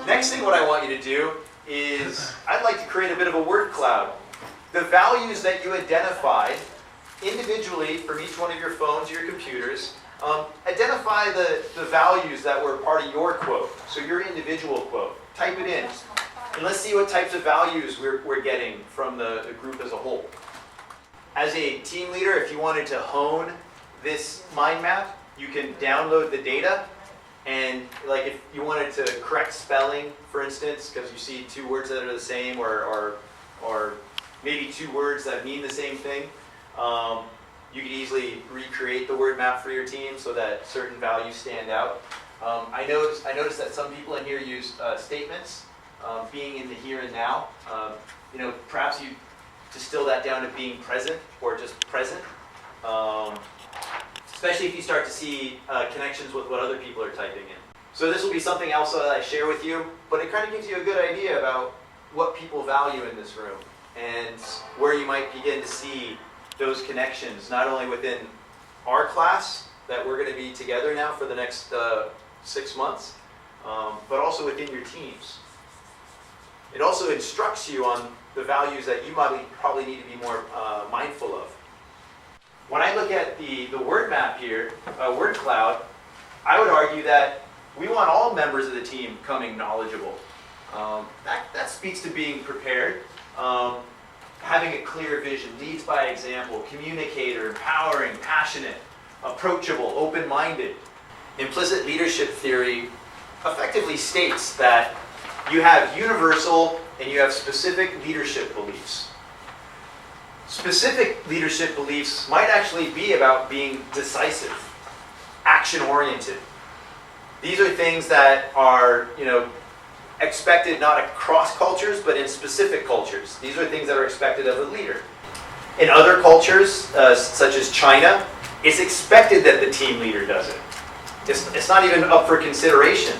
Next thing what I want you to do is, I'd like to create a bit of a word cloud. The values that you identified individually from each one of your phones or your computers, identify the values that were part of your quote, so your individual quote. Type it in, and let's see what types of values we're getting from the group as a whole. As a team leader, if you wanted to hone this mind map, you can download the data, and like if you wanted to correct spelling, for instance, because you see two words that are the same, or maybe two words that mean the same thing, you could easily recreate the word map for your team so that certain values stand out. I noticed that some people in here use statements, being in the here and now. Perhaps you distill that down to being present or just present. Especially if you start to see connections with what other people are typing in. So this will be something else that I share with you, but it kind of gives you a good idea about what people value in this room and where you might begin to see those connections, not only within our class that we're going to be together now for the next 6 months, but also within your teams. It also instructs you on the values that you might probably need to be more mindful of. When I look at the word map here, word cloud, I would argue that we want all members of the team coming knowledgeable. That speaks to being prepared, having a clear vision, leads by example, communicator, empowering, passionate, approachable, open-minded. Implicit leadership theory effectively states that you have universal and you have specific leadership beliefs. Specific leadership beliefs might actually be about being decisive, action-oriented. These are things that are, expected not across cultures, but in specific cultures. These are things that are expected of a leader. In other cultures, such as China, it's expected that the team leader does it. It's not even up for consideration.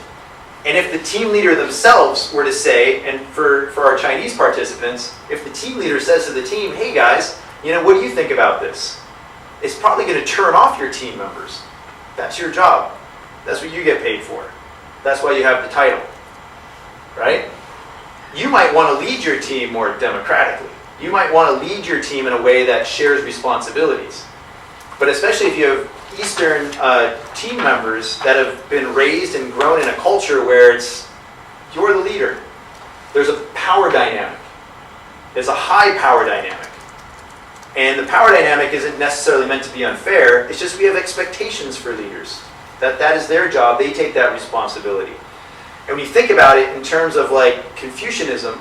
And if the team leader themselves were to say, and for our Chinese participants, if the team leader says to the team, hey guys, what do you think about this? It's probably going to turn off your team members. That's your job. That's what you get paid for. That's why you have the title, right? You might want to lead your team more democratically. You might want to lead your team in a way that shares responsibilities. But especially if you have Eastern team members that have been raised and grown in a culture where you're the leader. There's a power dynamic. There's a high power dynamic. And the power dynamic isn't necessarily meant to be unfair. It's just we have expectations for leaders. That is their job. They take that responsibility. And when you think about it in terms of like Confucianism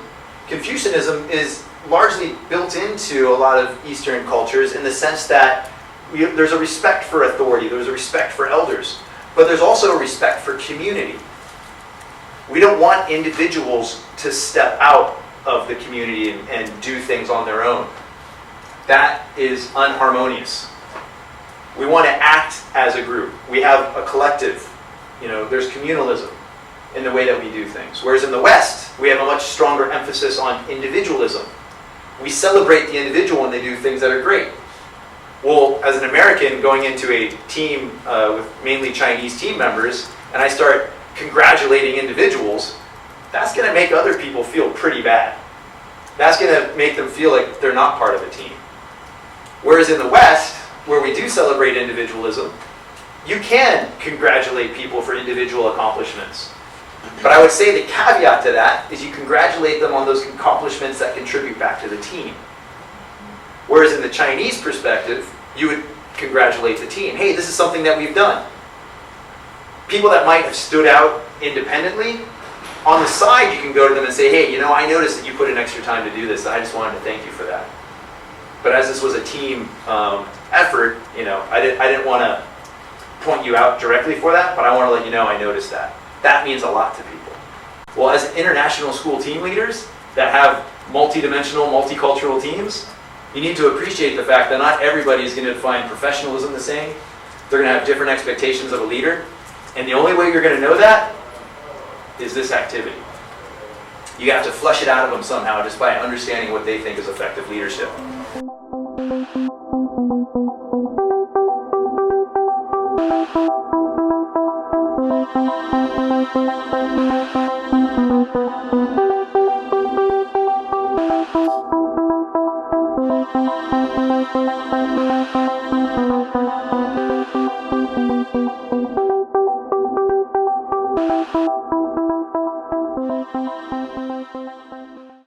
is largely built into a lot of Eastern cultures in the sense that there's a respect for authority, there's a respect for elders, but there's also a respect for community. We don't want individuals to step out of the community and do things on their own. That is unharmonious. We want to act as a group. We have a collective. There's communalism in the way that we do things. Whereas in the West, we have a much stronger emphasis on individualism. We celebrate the individual when they do things that are great. Well, as an American going into a team with mainly Chinese team members, and I start congratulating individuals, that's going to make other people feel pretty bad. That's going to make them feel like they're not part of a team. Whereas in the West, where we do celebrate individualism, you can congratulate people for individual accomplishments. But I would say the caveat to that is you congratulate them on those accomplishments that contribute back to the team. Whereas in the Chinese perspective, you would congratulate the team. Hey, this is something that we've done. People that might have stood out independently, on the side you can go to them and say, hey, I noticed that you put in extra time to do this. I just wanted to thank you for that. But as this was a team effort, I didn't want to point you out directly for that, but I want to let you know I noticed that. That means a lot to people. Well, as international school team leaders that have multidimensional, multicultural teams, you need to appreciate the fact that not everybody is going to define professionalism the same. They're going to have different expectations of a leader. And the only way you're going to know that is this activity. You have to flush it out of them somehow just by understanding what they think is effective leadership.